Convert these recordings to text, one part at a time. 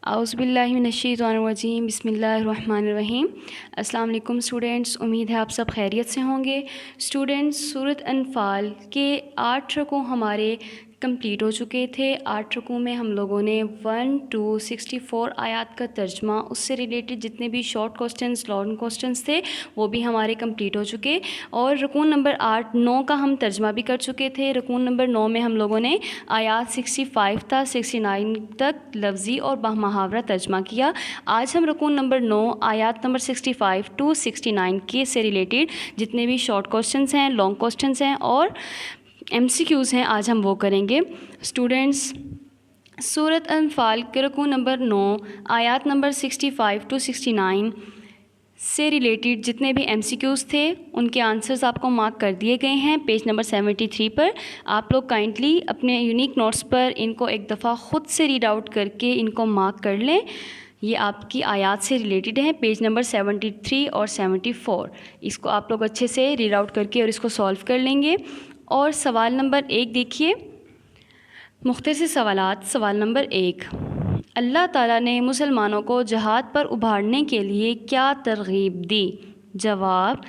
اعوذ باللہ من الشیطان الرجیم، بسم اللہ الرحمن الرحیم۔ السلام علیکم اسٹوڈینٹس، امید ہے آپ سب خیریت سے ہوں گے۔ اسٹوڈینٹس، سورۃ انفال کے 8 رکوع ہمارے کمپلیٹ ہو چکے تھے۔ 8 رکوع میں ہم لوگوں نے 1 to 64 آیات کا ترجمہ، اس سے ریلیٹڈ جتنے بھی شارٹ کوسچنس، لانگ کوسچنس تھے وہ بھی ہمارے کمپلیٹ ہو چکے، اور رکوع نمبر 9 کا ہم ترجمہ بھی کر چکے تھے۔ رکوع نمبر 9 میں ہم لوگوں نے آیات 65 تا 69 تک لفظی اور محاورہ ترجمہ کیا۔ آج ہم رکوع نمبر 9 آیات نمبر 65 to 69 کے سے ریلیٹڈ جتنے بھی شارٹ کوسچنس ہیں، لانگ کوسچنس ہیں اور MCQs ہیں، آج ہم وہ کریں گے۔ اسٹوڈینٹس، سورۃ انفال کے رکوع نمبر 9 آیات نمبر 65 to 69 سے ریلیٹڈ جتنے بھی MCQs تھے ان کے آنسرز آپ کو مارک کر دیے گئے ہیں پیج نمبر 73 پر۔ آپ لوگ کائنڈلی اپنے یونیک نوٹس پر ان کو ایک دفعہ خود سے ریڈ آؤٹ کر کے ان کو مارک کر لیں۔ یہ آپ کی آیات سے ریلیٹڈ ہیں، پیج نمبر 73 اور 74۔ اس کو آپ لوگ اچھے سے ریڈ آؤٹ کر کے اور اس کو سولو کر لیں گے۔ اور سوال نمبر 1 دیکھیے، مختصر سوالات۔ سوال نمبر 1، اللہ تعالیٰ نے مسلمانوں کو جہاد پر ابھارنے کے لیے کیا ترغیب دی؟ جواب،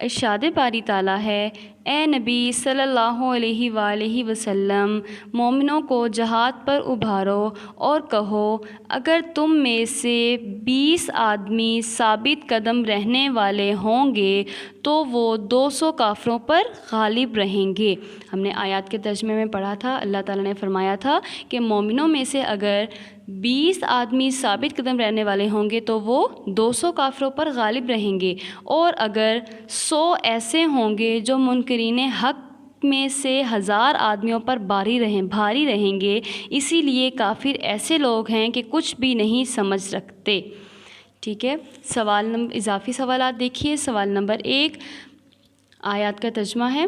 ارشاد باری تعالیٰ ہے، اے نبی صلی اللہ علیہ وآلہ وسلم، مومنوں کو جہاد پر ابھارو اور کہو اگر تم میں سے 20 آدمی ثابت قدم رہنے والے ہوں گے تو وہ 200 کافروں پر غالب رہیں گے۔ ہم نے آیات کے ترجمے میں پڑھا تھا، اللہ تعالیٰ نے فرمایا تھا کہ مومنوں میں سے اگر 20 آدمی ثابت قدم رہنے والے ہوں گے تو وہ 200 کافروں پر غالب رہیں گے، اور اگر 100 ایسے ہوں گے جو منکرین حق میں سے 1000 آدمیوں پر بھاری رہیں گے۔ اسی لیے کافر ایسے لوگ ہیں کہ کچھ بھی نہیں سمجھ رکھتے۔ ٹھیک ہے، اضافی سوالات دیکھیے۔ سوال نمبر 1 آیات کا ترجمہ ہے،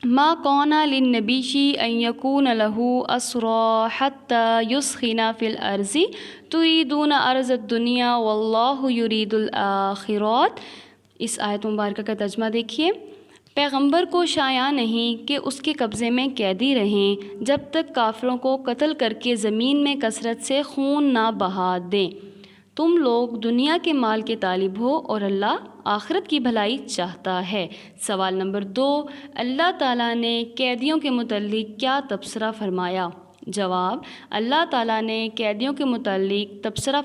ما کان للنبی ان یکون لہ اسری حتی یثخن فی الارض تریدون عرض الدنیا واللہ یرید الآخرۃ۔ اس آیت مبارکہ کا ترجمہ دیکھیے، پیغمبر کو شایع نہیں کہ اس کے قبضے میں قیدی رہیں جب تک کافروں کو قتل کر کے زمین میں کثرت سے خون نہ بہا دیں۔ تم لوگ دنیا کے مال کے طالب ہو اور اللہ آخرت کی بھلائی چاہتا ہے۔ سوال نمبر 2، اللہ تعالیٰ نے قیدیوں کے متعلق کیا تبصرہ فرمایا؟ جواب، اللہ تعالیٰ نے قیدیوں کے متعلق تبصرہ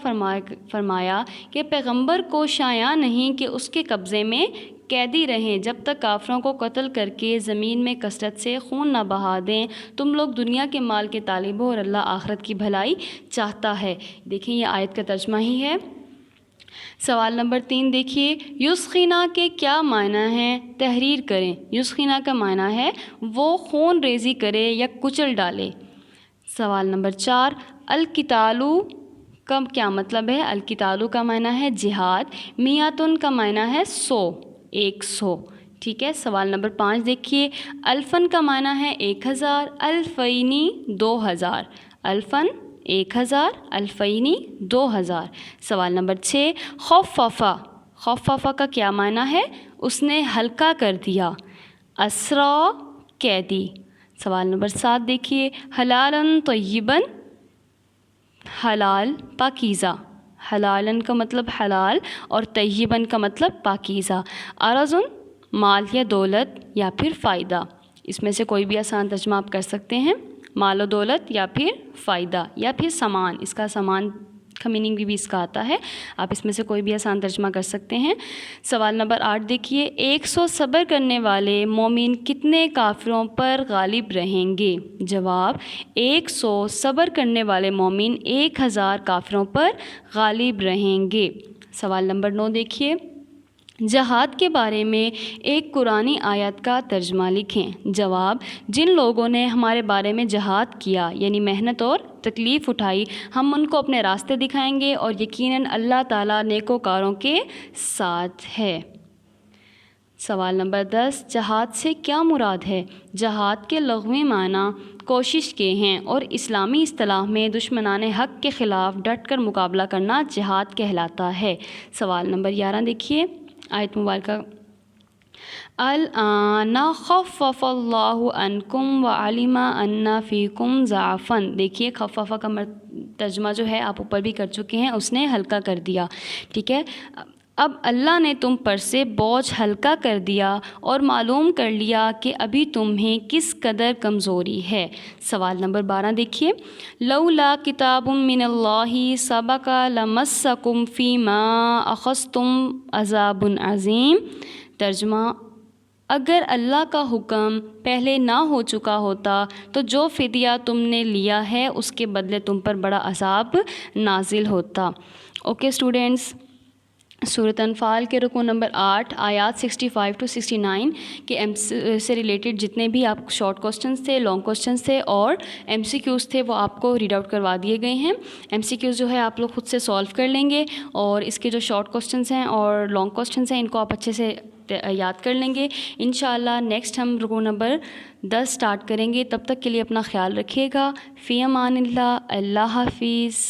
فرمایا کہ پیغمبر کو شایع نہیں کہ اس کے قبضے میں قیدی رہیں جب تک کافروں کو قتل کر کے زمین میں کثرت سے خون نہ بہا دیں۔ تم لوگ دنیا کے مال کے طالب ہو اور اللہ آخرت کی بھلائی چاہتا ہے۔ دیکھیں یہ آیت کا ترجمہ ہی ہے۔ سوال نمبر 3 دیکھیے، یثخنا کے کیا معنی ہیں؟ تحریر کریں۔ یثخنا کا معنی ہے وہ خون ریزی کرے یا کچل ڈالے۔ سوال نمبر 4، القتالو کا کیا مطلب ہے؟ القتالو کا معنی ہے جہاد، میاتن کا معنی ہے 100۔ ٹھیک ہے، سوال نمبر 5 دیکھیے، الفن کا معنی ہے 1000، الفینی 2000۔ الفن 1000، الفینی 2000۔ سوال نمبر 6، خففہ کا کیا معنی ہے؟ اس نے ہلکا کر دیا، اسرا قیدی۔ سوال نمبر 7 دیکھیے، حلالن طیبن، حلال پاکیزہ۔ حلالن کا مطلب حلال اور طیبن کا مطلب پاکیزہ۔ عرضن مال یا دولت یا پھر فائدہ، اس میں سے کوئی بھی آسان ترجمہ آپ کر سکتے ہیں، مال و دولت یا پھر فائدہ یا پھر سامان۔ اس کا سامان کا میننگ بھی اس کا آتا ہے، آپ اس میں سے کوئی بھی آسان ترجمہ کر سکتے ہیں۔ سوال نمبر 8 دیکھیے، 100 صبر کرنے والے مومن کتنے کافروں پر غالب رہیں گے؟ جواب، 100 صبر کرنے والے مومن 1000 کافروں پر غالب رہیں گے۔ سوال نمبر 9 دیکھیے، جہاد کے بارے میں ایک قرآنی آیت کا ترجمہ لکھیں۔ جواب، جن لوگوں نے ہمارے بارے میں جہاد کیا یعنی محنت اور تکلیف اٹھائی، ہم ان کو اپنے راستے دکھائیں گے اور یقیناً اللہ تعالیٰ نیکوکاروں کے ساتھ ہے۔ سوال نمبر 10، جہاد سے کیا مراد ہے؟ جہاد کے لغوی معنی کوشش کے ہیں اور اسلامی اصطلاح میں دشمنان حق کے خلاف ڈٹ کر مقابلہ کرنا جہاد کہلاتا ہے۔ سوال نمبر 11 دیکھیے، آیت مبارکہ، الآن خفف اللہ عنکم وعلم ان فیکم ضعفا. دیکھیے خففہ کا ترجمہ جو ہے آپ اوپر بھی کر چکے ہیں, اس نے ہلکا کر دیا. ٹھیک ہے, اب اللہ نے تم پر سے بوجھ ہلکا کر دیا اور معلوم کر لیا کہ ابھی تمہیں کس قدر کمزوری ہے. سوال نمبر 12 دیکھیے. لولا کتاب من اللہ سبق لمسکم فیما اخذتم عذاب عظیم. ترجمہ: اگر اللہ کا حکم پہلے نہ ہو چکا ہوتا تو جو فدیہ تم نے لیا ہے اس کے بدلے تم پر بڑا عذاب نازل ہوتا. اوکے اسٹوڈینٹس, سورۃ انفال کے رکوع نمبر 8 آیات 65 to 69 کے سے ریلیٹڈ جتنے بھی آپ شارٹ کوسچنس تھے, لانگ کوسچنس تھے اور MCQs تھے وہ آپ کو ریڈ آؤٹ کروا دیے گئے ہیں. MCQs جو ہے آپ لوگ خود سے سولو کر لیں گے اور اس کے جو شارٹ کوسچنس ہیں اور لانگ کوسچنس ہیں ان کو آپ اچھے سے یاد کر لیں گے. انشاءاللہ نیکسٹ ہم رکوع نمبر 10 سٹارٹ کریں گے. تب تک کے لیے اپنا خیال رکھیے گا. فی امان اللہ. اللہ حافظ.